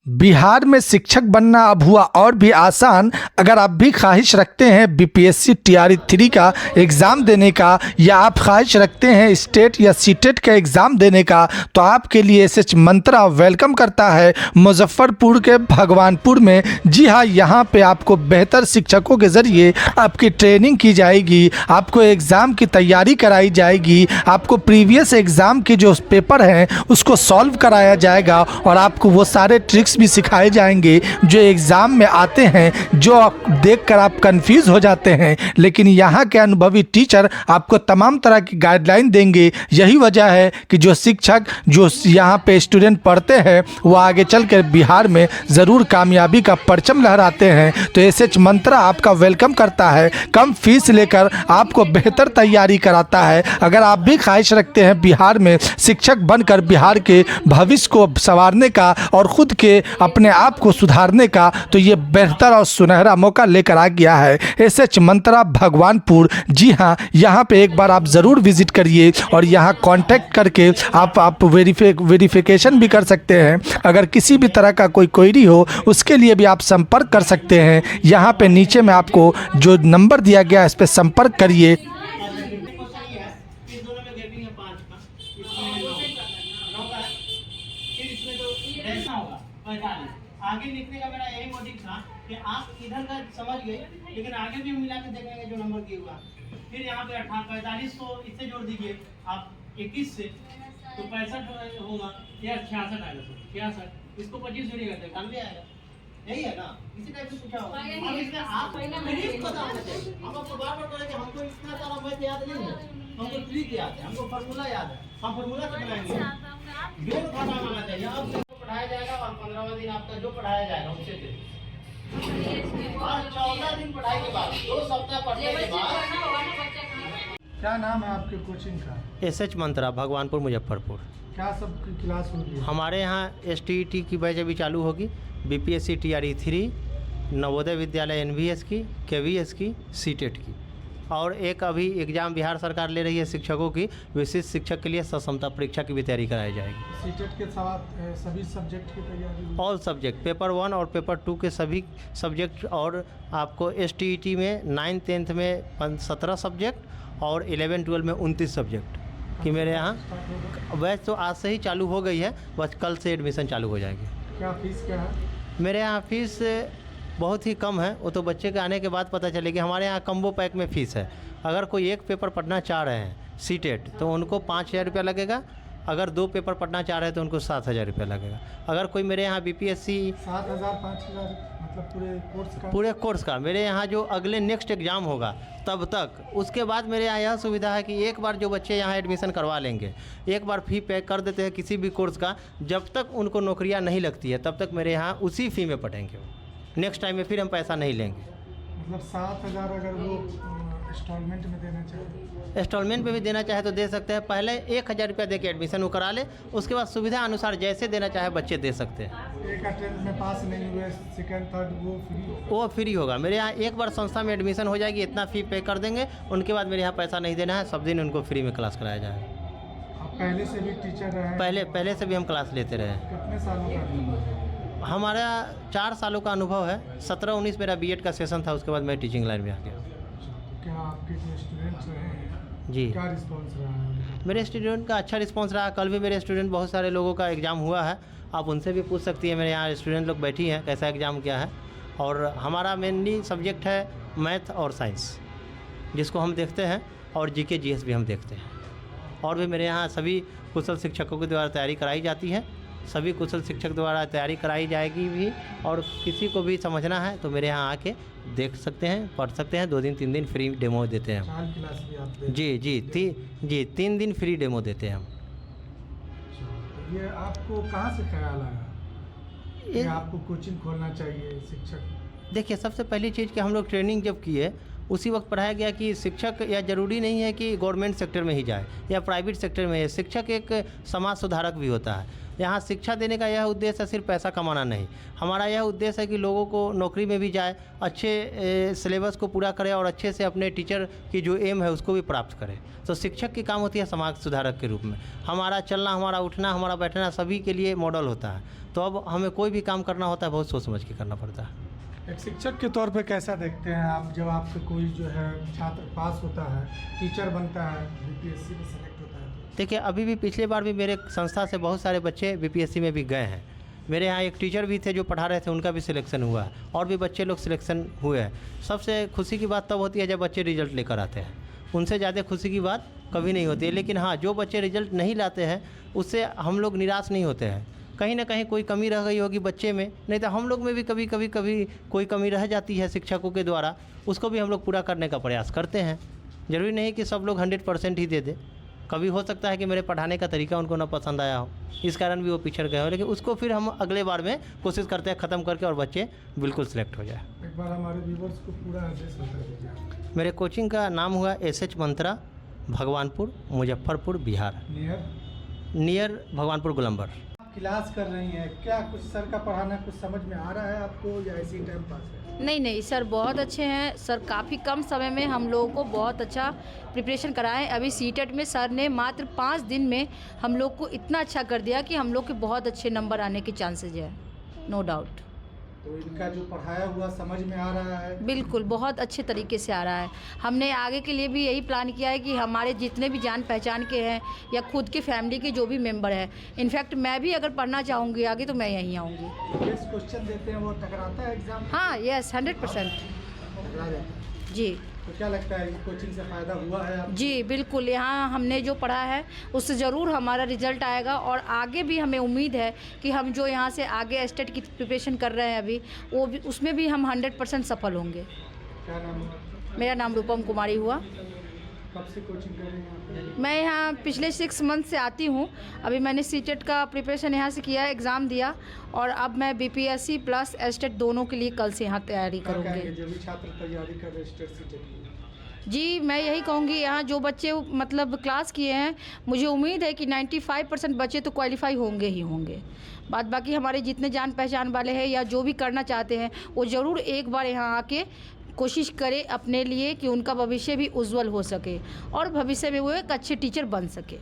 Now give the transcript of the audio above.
बिहार में शिक्षक बनना अब हुआ और भी आसान। अगर आप भी ख्वाहिश रखते हैं बीपीएससी टीआरई 3 का एग्ज़ाम देने का, या आप ख्वाहिश रखते हैं स्टेट या सीटेट का एग्ज़ाम देने का, तो आपके लिए एसएच मंत्रा वेलकम करता है मुजफ्फरपुर के भगवानपुर में। जी हाँ, यहाँ पे आपको बेहतर शिक्षकों के ज़रिए आपकी ट्रेनिंग की जाएगी, आपको एग्ज़ाम की तैयारी कराई जाएगी, आपको प्रीवियस एग्ज़ाम के जो पेपर हैं उसको सॉल्व कराया जाएगा और आपको वो सारे ट्रिक्स भी सिखाए जाएंगे जो एग्ज़ाम में आते हैं, जो देखकर आप कंफ्यूज हो जाते हैं। लेकिन यहाँ के अनुभवी टीचर आपको तमाम तरह की गाइडलाइन देंगे। यही वजह है कि जो शिक्षक जो यहाँ पे स्टूडेंट पढ़ते हैं वो आगे चलकर बिहार में ज़रूर कामयाबी का परचम लहराते हैं। तो एसएच मंत्रा आपका वेलकम करता है, कम फीस लेकर आपको बेहतर तैयारी कराता है। अगर आप भी ख्वाहिश रखते हैं बिहार में शिक्षक बनकर बिहार के भविष्य को संवारने का और ख़ुद के अपने आप को सुधारने का, तो ये बेहतर और सुनहरा मौका लेकर आ गया है एसएच मंत्रा भगवानपुर। जी हाँ, यहाँ पे एक बार आप ज़रूर विज़िट करिए और यहाँ कांटेक्ट करके आप वेरिफिकेशन भी कर सकते हैं। अगर किसी भी तरह का कोई क्वेरी हो उसके लिए भी आप संपर्क कर सकते हैं। यहाँ पे नीचे में आपको जो नंबर दिया गया है इस पर संपर्क करिए। आगे लिखने का मेरा यही मोटिव था कि आप इधर का समझ गए, लेकिन आगे भी मिला के देखेंगे जो नंबर दिया हुआ। फिर यहाँ पे 45 को इससे जोड़ दीजिए आप 21 से, तो 65 होगा या 66 आएगा। 66 इसको 25 जोड़िएगा तो 91 आएगा। यही है ना, इसी टाइप से पूछा होगा। अब इसमें आप ट्रिक पता होना चाहिए। हम आपको बार-बार बोले कि हमको इतना सारा मैथ याद नहीं है, हमको ट्रिक याद है, हमको फार्मूला याद है, हम फार्मूला से बनाएंगे। जोड़ घटा आना चाहिए। अब पढ़ाया जाएगा और 15वां दिन आपका जो पढ़ाया जाएगा उससे दे और 14 दिन पढ़ाई के बाद 2 सप्ताह पढ़ने के बाद। क्या नाम है आपके कोचिंग का? एसएच मंत्रा भगवानपुर मुजफ्फरपुर। क्या सब क्लास होगी? हमारे यहाँ एसटीईटी की बैच अभी चालू होगी, BPSC TRE 3, Navodaya Vidyalaya NVS की, केवीएस की, सीटेट की, और एक अभी एग्ज़ाम बिहार सरकार ले रही है शिक्षकों की, विशिष्ट शिक्षक के लिए सक्षमता परीक्षा की भी तैयारी कराई जाएगी। सीटेट के सभी सब्जेक्ट की तैयारी? ऑल सब्जेक्ट, पेपर 1 और पेपर 2 के सभी सब्जेक्ट। और आपको एसटीईटी में 9th 10th में 17 सब्जेक्ट और 11 12 में 29 सब्जेक्ट कि मेरे यहाँ बैच तो आज से ही चालू हो गई है, बस कल से एडमिशन चालू हो जाएगी। क्या फीस क्या है? मेरे यहाँ फ़ीस बहुत ही कम है, वो तो बच्चे के आने के बाद पता चलेगी। हमारे यहाँ कम्बो पैक में फ़ीस है। अगर कोई एक पेपर पढ़ना चाह रहे हैं सीटेट तो उनको 5000 रुपया लगेगा। अगर 2 पेपर पढ़ना चाह रहे हैं तो उनको 7000 रुपया लगेगा। अगर कोई मेरे यहाँ बीपीएससी 7000 5000 मतलब पूरे कोर्स का मेरे यहाँ जो अगले नेक्स्ट एग्ज़ाम होगा तब तक, उसके बाद मेरे यहाँ यह सुविधा है कि एक बार जो बच्चे यहाँ एडमिशन करवा लेंगे, एक बार फ़ी पे कर देते हैं किसी भी कोर्स का, जब तक उनको नौकरियाँ नहीं लगती है तब तक मेरे यहाँ उसी फ़ी में पढ़ेंगे। नेक्स्ट टाइम में फिर हम पैसा नहीं लेंगे। मतलब 7000 अगर वो इंस्टॉलमेंट में देना चाहे, इंस्टॉलमेंट में भी देना चाहे तो दे सकते हैं। पहले 1000 रुपया दे के एडमिशन वो करा ले, उसके बाद सुविधा अनुसार जैसे देना चाहे बच्चे दे सकते हैं। एक अटेम्प्ट में पास नहीं हुए सेकंड थर्ड वो फ्री होगा। मेरे यहाँ एक बार संस्था में एडमिशन हो जाएगी, इतना फ़ी पे कर देंगे, उनके बाद मेरे यहाँ पैसा नहीं देना है, सब दिन उनको फ्री में क्लास कराया जाएगा। आप पहले से भी टीचर रहे? पहले से भी हम क्लास लेते रहे। कितने सालों का? हमारा 4 सालों का अनुभव है। 17-19 मेरा बीएड का सेशन था, उसके बाद मैं टीचिंग लाइन में आ गया। क्या आपके जो स्टूडेंट्स रहे हैं जी, क्या रिस्पॉन्स रहा है? मेरे स्टूडेंट का अच्छा रिस्पांस रहा। कल भी मेरे स्टूडेंट बहुत सारे लोगों का एग्ज़ाम हुआ है, आप उनसे भी पूछ सकती हैं। मेरे यहाँ स्टूडेंट लोग बैठी हैं कैसा एग्ज़ाम किया है। और हमारा मेनली सब्जेक्ट है मैथ और साइंस, जिसको हम देखते हैं, और जीके जीएस भी हम देखते हैं। और भी मेरे यहाँ सभी कुशल शिक्षकों के द्वारा तैयारी कराई जाती है, सभी कुशल शिक्षक द्वारा तैयारी कराई जाएगी भी। और किसी को भी समझना है तो मेरे यहाँ आके देख सकते हैं, पढ़ सकते हैं। 2 दिन 3 दिन फ्री डेमो देते हैं हम। क्लास भी आप देते हैं? जी 3 दिन फ्री डेमो देते हैं हम। ये आपको कहाँ से ख्याल आया कि आपको कोचिंग खोलना चाहिए शिक्षक? देखिए, सबसे पहली चीज़ कि हम लोग ट्रेनिंग जब किए उसी वक्त पढ़ाया गया कि शिक्षक या ज़रूरी नहीं है कि गवर्नमेंट सेक्टर में ही जाए या प्राइवेट सेक्टर में है। शिक्षक एक समाज सुधारक भी होता है। यहाँ शिक्षा देने का यह उद्देश्य है सिर्फ पैसा कमाना नहीं, हमारा यह उद्देश्य है कि लोगों को नौकरी में भी जाए, अच्छे सिलेबस को पूरा करे और अच्छे से अपने टीचर की जो एम है उसको भी प्राप्त करे। तो शिक्षक की काम होती है समाज सुधारक के रूप में। हमारा चलना, हमारा उठना, हमारा बैठना सभी के लिए मॉडल होता है। तो अब हमें कोई भी काम करना होता है बहुत सोच समझ के करना पड़ता है। एक शिक्षक के तौर पे कैसा देखते हैं आप जब आपसे कोई जो है छात्र पास होता है, टीचर बनता है, बीपीएससी में सेलेक्ट होता है? देखिए, अभी भी पिछले बार भी मेरे संस्था से बहुत सारे बच्चे बीपीएससी में भी गए हैं। मेरे यहाँ एक टीचर भी थे जो पढ़ा रहे थे, उनका भी सिलेक्शन हुआ है और भी बच्चे लोग सिलेक्शन हुए हैं। सबसे खुशी की बात तब होती है जब बच्चे रिजल्ट लेकर आते हैं, उनसे ज़्यादा खुशी की बात कभी नहीं होती है। लेकिन हाँ, जो बच्चे रिजल्ट नहीं लाते हैं उससे हम लोग निराश नहीं होते हैं। कहीं ना कहीं कोई कमी रह गई होगी बच्चे में, नहीं तो हम लोग में भी कभी कोई कमी रह जाती है शिक्षकों के द्वारा, उसको भी हम लोग पूरा करने का प्रयास करते हैं। ज़रूरी नहीं कि सब लोग 100% ही दे दे, कभी हो सकता है कि मेरे पढ़ाने का तरीका उनको ना पसंद आया हो, इस कारण भी वो पिछड़ गए हो, लेकिन उसको फिर हम अगले बार में कोशिश करते हैं ख़त्म करके और बच्चे बिल्कुल सिलेक्ट हो जाए। एक बार हमारे व्यूवर्स को पूरा एड्रेस बता दीजिए। मेरे कोचिंग का नाम हुआ SH मंत्रा, भगवानपुर, मुजफ्फरपुर, बिहार, नियर भगवानपुर गोलंबर। क्लास कर रही हैं, क्या कुछ सर का पढ़ाना कुछ समझ में आ रहा है आपको या ऐसे ही टाइम पास है? नहीं सर, बहुत अच्छे हैं सर। काफ़ी कम समय में हम लोगों को बहुत अच्छा प्रिपरेशन कराएं। अभी सीटेट में सर ने मात्र 5 दिन में हम लोग को इतना अच्छा कर दिया कि हम लोग के बहुत अच्छे नंबर आने के चांसेज है, नो डाउट। तो इनका जो पढ़ाया हुआ समझ में आ रहा है? बिल्कुल, बहुत अच्छे तरीके से आ रहा है। हमने आगे के लिए भी यही प्लान किया है कि हमारे जितने भी जान पहचान के हैं या खुद के फैमिली के जो भी मेंबर हैं, इनफैक्ट मैं भी अगर पढ़ना चाहूँगी आगे तो मैं यहीं आऊँगी। नेक्स्ट क्वेश्चन देते हैं, वो टकराता है एग्जाम? हाँ, यस, 100% जी। तो क्या लगता है कोचिंग से फ़ायदा हुआ है आपको? जी बिल्कुल, यहाँ हमने जो पढ़ा है उससे ज़रूर हमारा रिजल्ट आएगा और आगे भी हमें उम्मीद है कि हम जो यहाँ से आगे स्टेट की प्रिपरेशन कर रहे हैं अभी, वो भी उसमें भी हम 100% सफल होंगे। क्या नाम है आपका? मेरा नाम रूपम कुमारी हुआ। कब से कोचिंग कर रही हैं आप? मैं यहाँ पिछले 6 मंथ से आती हूँ। अभी मैंने सीटेट का प्रिपरेशन यहाँ से किया, एग्ज़ाम दिया और अब मैं बीपीएससी प्लस एस्टेट दोनों के लिए कल से यहाँ तैयारी करूँगी। जो भी छात्र तैयारी कर रहे हैं स्टेट सीटेट की, जी मैं यही कहूँगी, यहाँ जो बच्चे मतलब क्लास किए हैं, मुझे उम्मीद है कि 95% बच्चे तो क्वालिफाई होंगे ही होंगे। बाद बाकी हमारे जितने जान पहचान वाले हैं या जो भी करना चाहते हैं वो ज़रूर एक बार यहाँ आके कोशिश करें अपने लिए कि उनका भविष्य भी उज्जवल हो सके और भविष्य में वो एक अच्छे टीचर बन सके।